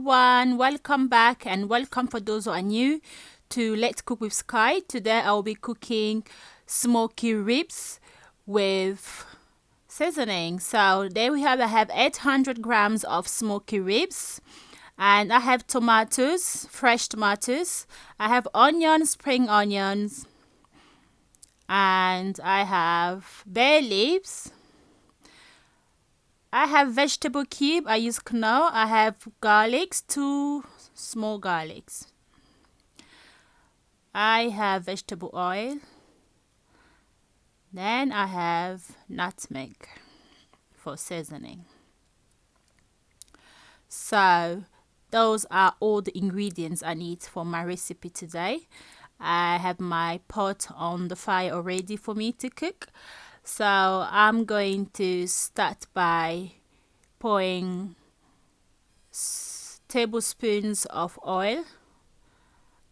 everyone, welcome back and welcome for those who are new to Let's Cook with Sky. Today I will be cooking smoky ribs with seasoning. So there we have, I have 800 grams of smoky ribs, and I have tomatoes, fresh tomatoes. I have onions, spring onions, and I have bay leaves. I have vegetable cube. I use knor. I have garlics, 2 small garlics. I have vegetable oil. Then I have nutmeg for seasoning. So those are all the ingredients I need for my recipe today. I have my pot on the fire already for me to cook. So I'm going to start by pouring tablespoons of oil.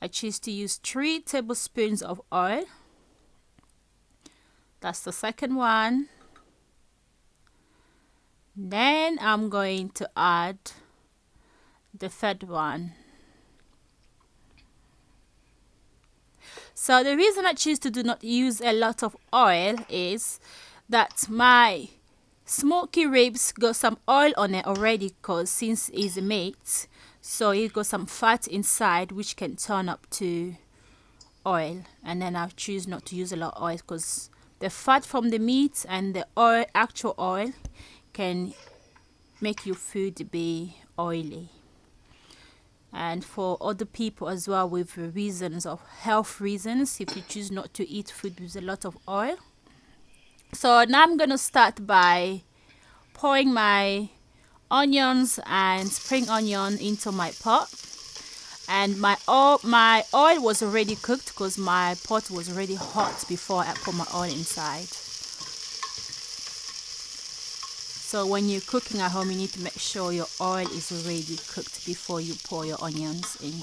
I choose to use 3 tablespoons of oil. That's the second one. Then I'm going to add the third one. So the reason I choose to do not use a lot of oil is that my smoky ribs got some oil on it already, because since it's meat, so it got some fat inside which can turn up to oil. And then I choose not to use a lot of oil because the fat from the meat and the oil, actual oil, can make your food be oily. And for other people as well, with reasons of health reasons, if you choose not to eat food with a lot of oil. So now I'm going to start by pouring my onions and spring onion into my pot. And my oil was already cooked because my pot was already hot before I put my oil inside. So when you're cooking at home, you need to make sure your oil is already cooked before you pour your onions in.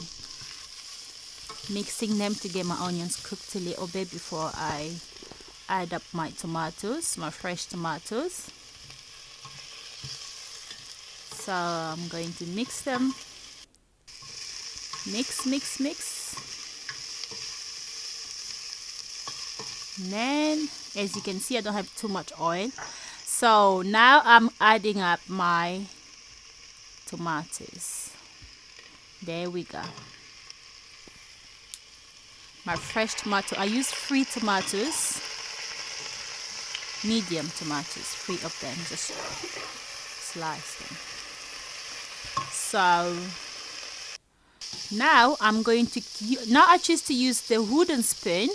Mixing them to get my onions cooked a little bit before I add up my tomatoes, my fresh tomatoes. So I'm going to mix them. Mix. And then, as you can see, I don't have too much oil. So now I'm adding up my tomatoes. There we go. My fresh tomato. I use 3 tomatoes. Medium tomatoes. 3 of them. Just slice them. So now I'm going to, now I choose to use the wooden spoon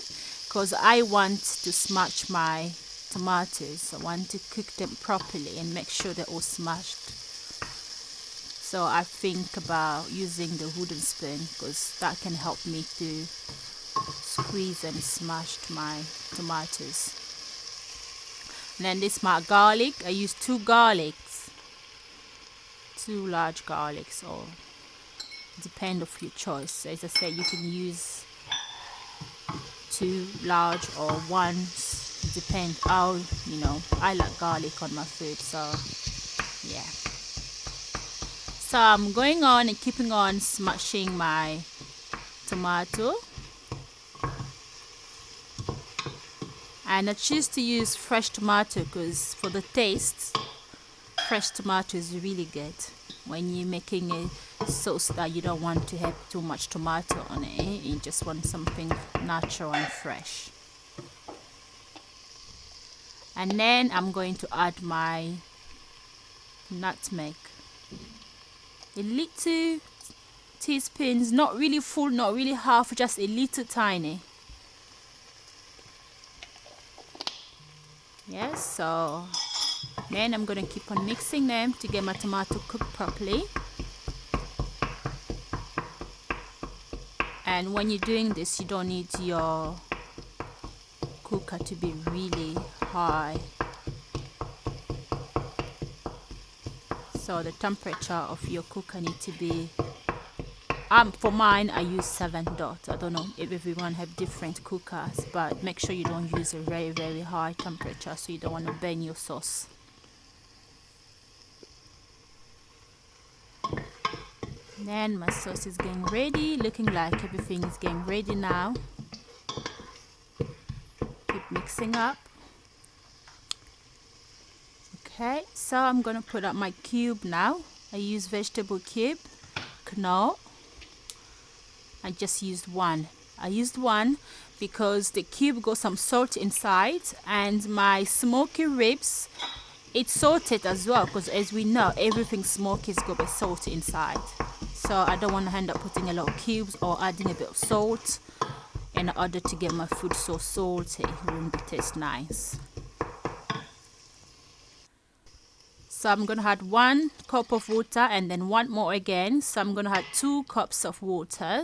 because I want to smash my tomatoes. I want to cook them properly and make sure they're all smashed. So I think about using the wooden spoon because that can help me to squeeze and smash my tomatoes. And then this is my garlic. I use 2 garlics, 2 large garlics, or depend of your choice. As I said, you can use 2 large or 1. Depend how, I like garlic on my food, so yeah. So I'm going on and keeping on smashing my tomato, and I choose to use fresh tomato because for the taste, fresh tomato is really good when you're making a sauce that you don't want to have too much tomato on it. You just want something natural and fresh. And then I'm going to add my nutmeg. A little teaspoons, not really full, not really half, just a little tiny. Yes, so then I'm going to keep on mixing them to get my tomato cooked properly. And when you're doing this, you don't need your cooker to be really high. So the temperature of your cooker needs to be, for mine I use 7 dot. I don't know if everyone have different cookers, but make sure you don't use a very, very high temperature so you don't want to burn your sauce. Then my sauce is getting ready, looking like everything is getting ready now. Keep mixing up. Okay, so I'm gonna put up my cube now. I use vegetable cube, knor. I just used one. I used one because the cube got some salt inside, and my smoky ribs, it's salted as well, because as we know, everything smoky is got a salt inside. So I don't want to end up putting a lot of cubes or adding a bit of salt in order to get my food so salty. It won't taste nice. So I'm going to add 1 cup of water and then 1 more again. So I'm going to add 2 cups of water.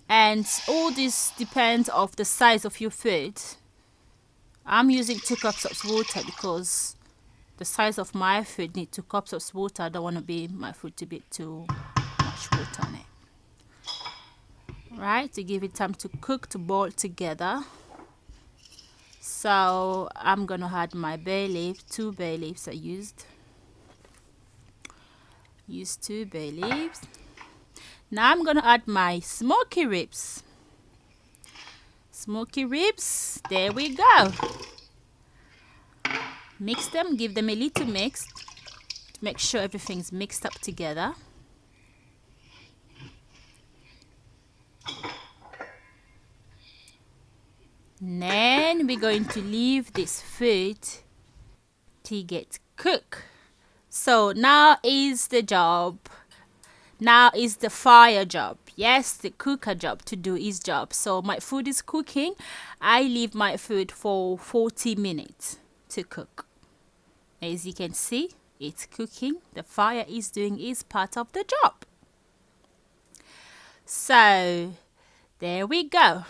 And all this depends on the size of your food. I'm using 2 cups of water because the size of my food needs 2 cups of water. I don't want to be my food to be too much water on it. Right, to give it time to cook, to boil together. So I'm gonna add my bay leaf, 2 bay leaves I used. Use 2 bay leaves. Now I'm gonna add my smoky ribs. Smoky ribs, there we go. Mix them, give them a little mix to make sure everything's mixed up together. And then we're going to leave this food to get cooked. So now is the job. Now is the fire job. Yes, the cooker job to do his job. So my food is cooking. I leave my food for 40 minutes to cook. As you can see, it's cooking. The fire is doing its part of the job. So there we go.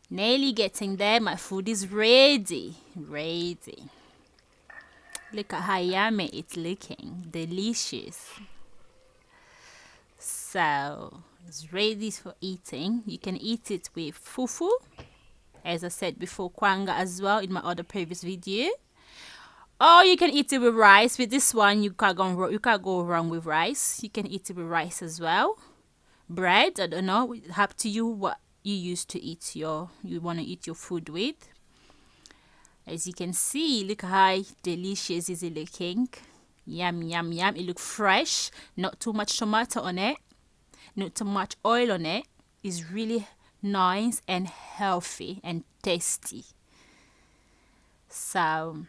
Nearly getting there. My food is ready. Ready. Look at how yummy it's looking. Delicious. So it's ready for eating. You can eat it with fufu, as I said before, kwanga as well in my other previous video. Or you can eat it with rice. With this one, you can't go wrong with rice. You can eat it with rice as well. Bread, I don't know. It's up to you what you used to eat you want to eat your food with. As you can see, look how delicious is it looking. Yum, yum, yum. It looks fresh. Not too much tomato on it. Not too much oil on it. It's really nice and healthy and tasty. So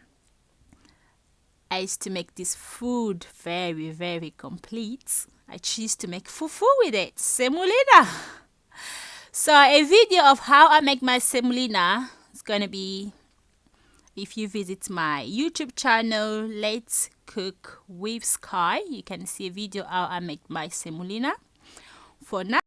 I used to make this food very, very complete. I choose to make fufu with it. Semolina. So a video of how I make my semolina is going to be, if you visit my YouTube channel, Let's Cook with Sky, you can see a video how I make my semolina. For now,